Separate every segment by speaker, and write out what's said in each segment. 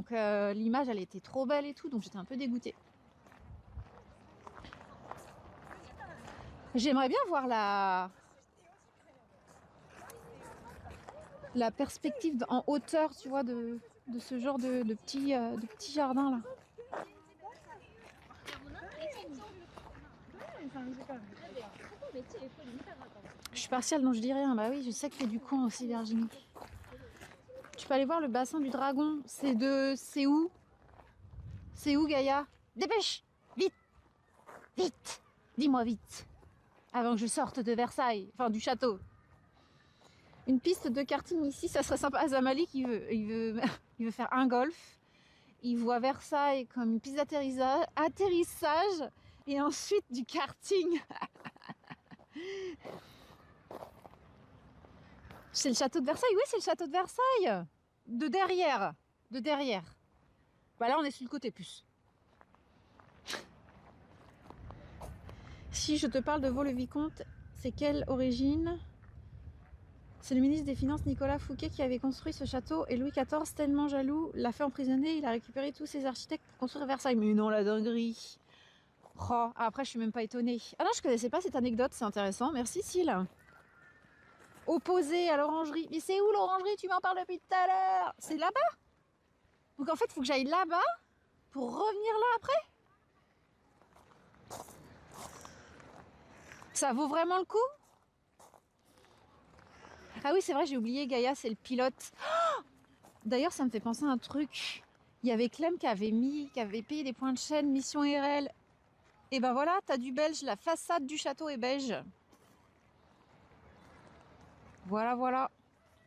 Speaker 1: donc l'image elle était trop belle et tout, donc j'étais un peu dégoûtée. J'aimerais bien voir la perspective en hauteur, tu vois, de ce genre de petits jardins là. Je suis partiale donc je dis rien. Bah oui, je sais que t'es du coin aussi, Virginie. Tu peux aller voir le bassin du dragon. C'est où? C'est où, Gaïa? Dépêche! Vite! Vite! Dis-moi vite! Avant que je sorte de Versailles, enfin du château. Une piste de karting ici, ça serait sympa. Zamalik, il veut faire un golf. Il voit Versailles comme une piste d'atterrissage et ensuite du karting. C'est le château de Versailles? Oui, c'est le château de Versailles. De derrière. De derrière. Bah là, on est sur le côté plus. Si je te parle de Vaux-le-Vicomte, c'est quelle origine? C'est le ministre des Finances Nicolas Fouquet qui avait construit ce château et Louis XIV, tellement jaloux, l'a fait emprisonner. Il a récupéré tous ses architectes pour construire Versailles. Mais non, la dinguerie. Oh, après, je suis même pas étonnée. Ah non, je connaissais pas cette anecdote, c'est intéressant. Merci, Syl. Opposé à l'orangerie. Mais c'est où l'orangerie? Tu m'en parles depuis tout à l'heure. C'est là-bas. Donc en fait, il faut que j'aille là-bas pour revenir là après. Ça vaut vraiment le coup? Ah oui, c'est vrai, j'ai oublié, Gaïa, c'est le pilote. Oh, d'ailleurs, ça me fait penser à un truc. Il y avait Clem qui avait payé des points de chaîne, mission RL. Et ben voilà, t'as du belge, la façade du château est beige. Voilà, voilà.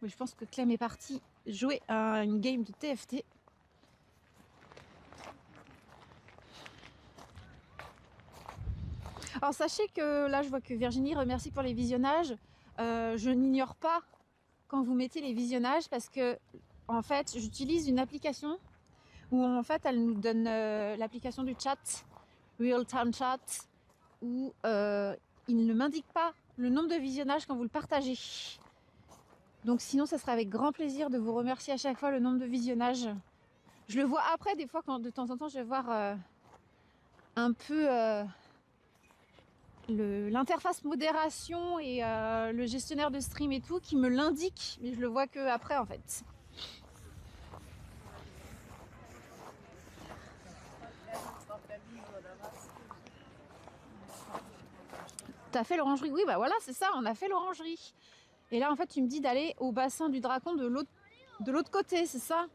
Speaker 1: Mais je pense que Clem est parti jouer à une game de TFT. Alors sachez que là, je vois que Virginie remercie pour les visionnages. Je n'ignore pas quand vous mettez les visionnages parce que en fait, j'utilise une application où en fait, elle nous donne l'application du chat, Real Time Chat, où il ne m'indique pas le nombre de visionnages quand vous le partagez. Donc sinon, ça serait avec grand plaisir de vous remercier à chaque fois le nombre de visionnages. Je le vois après, des fois, quand de temps en temps, je vais voir un peu l'interface modération et le gestionnaire de stream et tout qui me l'indique, mais je le vois que après en fait. T'as fait l'orangerie? Oui, bah voilà, c'est ça, on a fait l'orangerie. Et là, en fait, tu me dis d'aller au bassin du dragon de l'autre côté, c'est ça?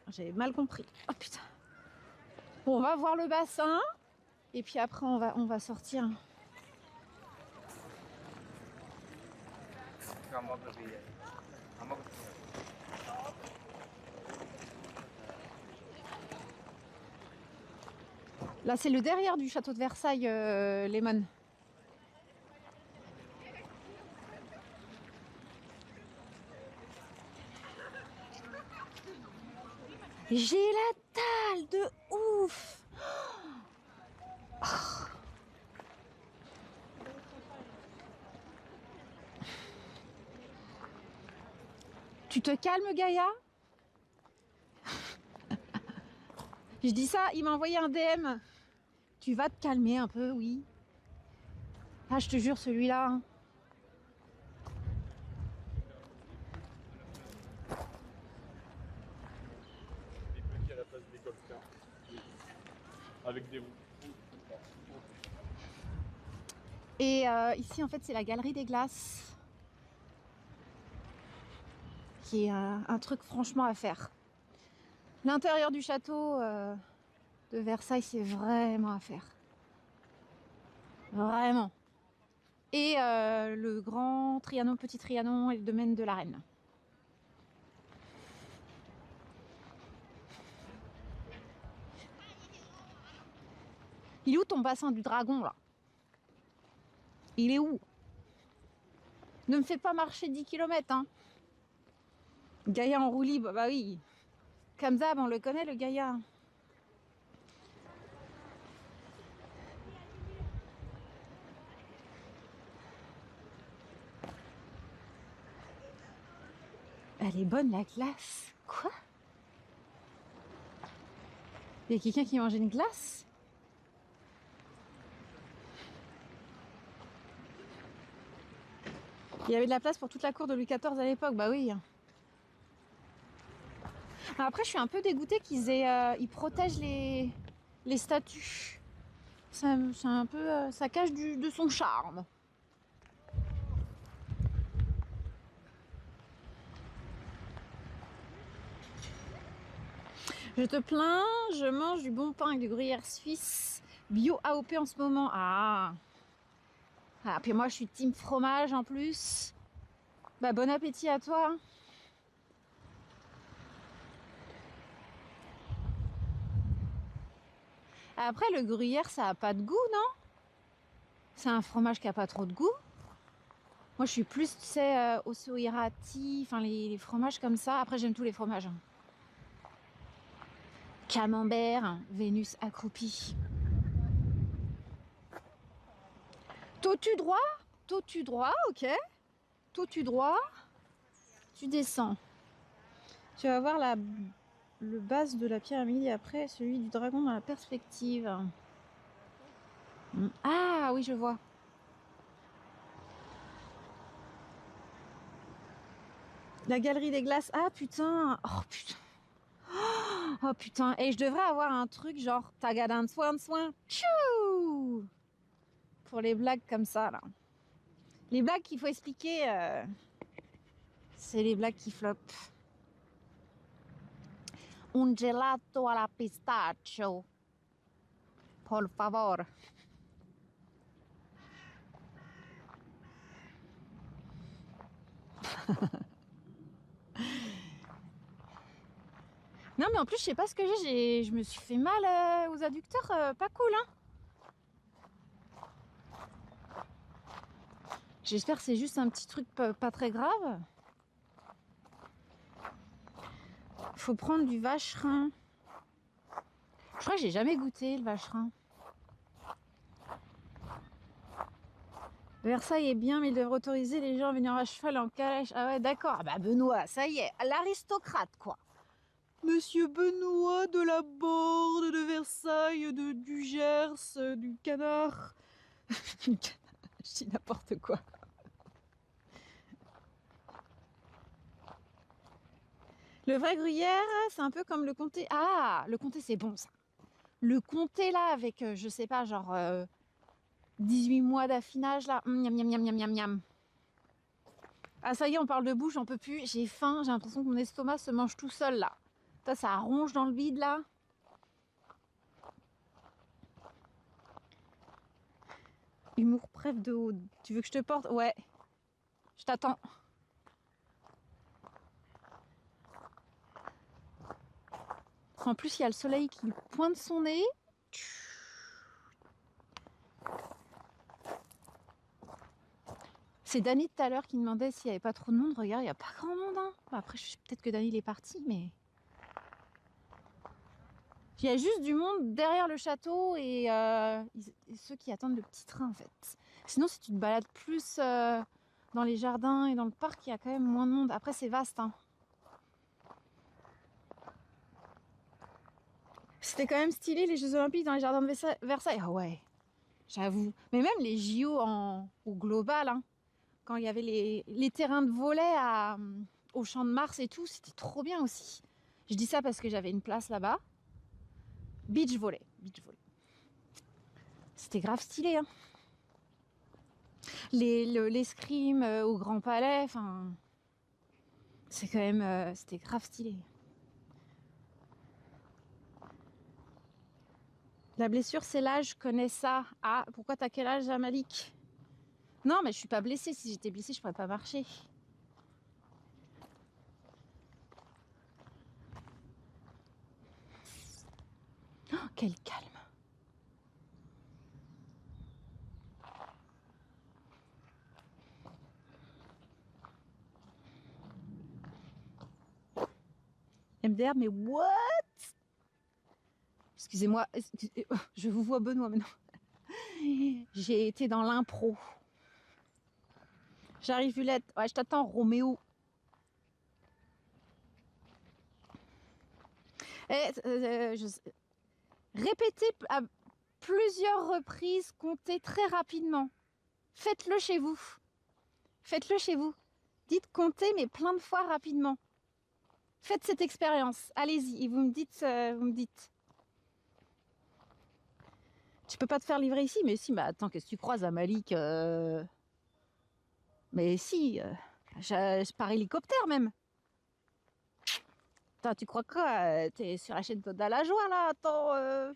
Speaker 1: J'avais mal compris. Oh putain. Bon, on va voir le bassin et puis après, on va sortir. Là, c'est le derrière du château de Versailles, Lemon. J'ai la dalle de ouf. Oh. Tu te calmes, Gaïa? Je dis ça, il m'a envoyé un DM. Tu vas te calmer un peu, oui. Ah, je te jure, celui-là. Hein.
Speaker 2: Des petits à la place des golfs. Avec des roues.
Speaker 1: Et ici, en fait, c'est la galerie des glaces. Qui est un truc franchement à faire. L'intérieur du château de Versailles, c'est vraiment à faire. Vraiment. Et le grand Trianon, petit Trianon et le domaine de la Reine. Il est où ton bassin du dragon, là? Il est où? Ne me fais pas marcher 10 km, hein. Gaïa en roue libre, bah oui. Comme d'hab, on le connaît, le Gaïa. Elle est bonne, la glace. Quoi? Il y a quelqu'un qui mangeait une glace? Il y avait de la place pour toute la cour de Louis XIV à l'époque, bah oui. Après, je suis un peu dégoûtée ils protègent les statues. C'est un peu, ça cache de son charme. Je te plains, je mange du bon pain avec du gruyère suisse, bio AOP en ce moment. Ah, puis moi je suis team fromage en plus. Bah bon appétit à toi. Après le gruyère ça a pas de goût, non? C'est un fromage qui a pas trop de goût. Moi je suis plus, tu sais, osso irati, enfin les fromages comme ça. Après j'aime tous les fromages. Camembert, Vénus accroupie. Taux-tu droit? Taux-tu droit, ok. Taux-tu droit? Tu descends. Tu vas voir le base de la pyramide et après celui du dragon dans la perspective. Ah oui, je vois. La galerie des glaces. Ah putain. Oh putain. Oh putain. Et je devrais avoir un truc genre Tagadan soin soin. Tchou pour les blagues comme ça là. Les blagues qu'il faut expliquer, c'est les blagues qui flopent. Un gelato alla pistachio. Por favor. Non mais en plus je sais pas ce que je me suis fait mal aux adducteurs, pas cool hein. J'espère que c'est juste un petit truc pas très grave. Faut prendre du vacherin. Je crois que j'ai jamais goûté le vacherin. Versailles est bien, mais il devrait autoriser les gens à venir à cheval en calèche. Ah ouais, d'accord. Ah bah Benoît, ça y est, l'aristocrate quoi. Monsieur Benoît de la Borde de Versailles, du Gers, du Canard. Je dis n'importe quoi. Le vrai gruyère, c'est un peu comme le comté. Ah, le comté, c'est bon ça. Le comté là, avec, je sais pas, genre 18 mois d'affinage là. Miam, miam, miam, miam, miam, miam. Ah, ça y est, on parle de bouche, j'en peux plus. J'ai faim, j'ai l'impression que mon estomac se mange tout seul là. Ça ronge dans le vide là. Humour préf de haut. Tu veux que je te porte? Ouais. Je t'attends. En plus, il y a le soleil qui pointe son nez. C'est Dany tout à l'heure qui demandait s'il n'y avait pas trop de monde. Regarde, il n'y a pas grand monde. Hein. Après, peut-être que Dany il est parti, mais... Il y a juste du monde derrière le château et ceux qui attendent le petit train, en fait. Sinon, si tu te balades plus dans les jardins et dans le parc, il y a quand même moins de monde. Après, c'est vaste. Hein. C'était quand même stylé, les Jeux Olympiques dans les jardins de Versailles. Ah ouais, j'avoue. Mais même les JO au global, hein. Quand il y avait les terrains de volley au Champ de Mars et tout, c'était trop bien aussi. Je dis ça parce que j'avais une place là-bas. Beach volley. C'était grave stylé. Hein. L'escrime au Grand Palais, enfin, c'est quand même, c'était grave stylé. La blessure, c'est l'âge, je connais ça. Ah, pourquoi t'as quel âge, Malik? Non, mais je suis pas blessée. Si j'étais blessée, je pourrais pas marcher. Oh, quel calme. MDR, mais what? Excusez-moi, je vous vois Benoît maintenant. J'ai été dans l'impro. J'arrive Hulette. Ouais, je t'attends Roméo. Répétez à plusieurs reprises, comptez très rapidement. Faites-le chez vous. Faites-le chez vous. Dites comptez, mais plein de fois rapidement. Faites cette expérience. Allez-y, et vous me dites, Tu peux pas te faire livrer ici? Mais si, mais attends, qu'est-ce que tu croises à Malik Mais si, je par hélicoptère même. Attends, tu crois quoi? T'es sur la chaîne Total la joie là, attends.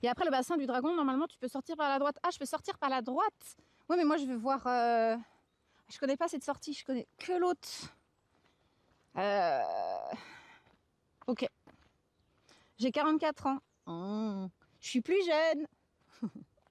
Speaker 1: Et après le bassin du dragon, normalement tu peux sortir par la droite. Ah, je peux sortir par la droite. Ouais, mais moi je veux voir. Je connais pas cette sortie, je connais que l'autre. Ok. J'ai 44 ans. Je suis plus jeune.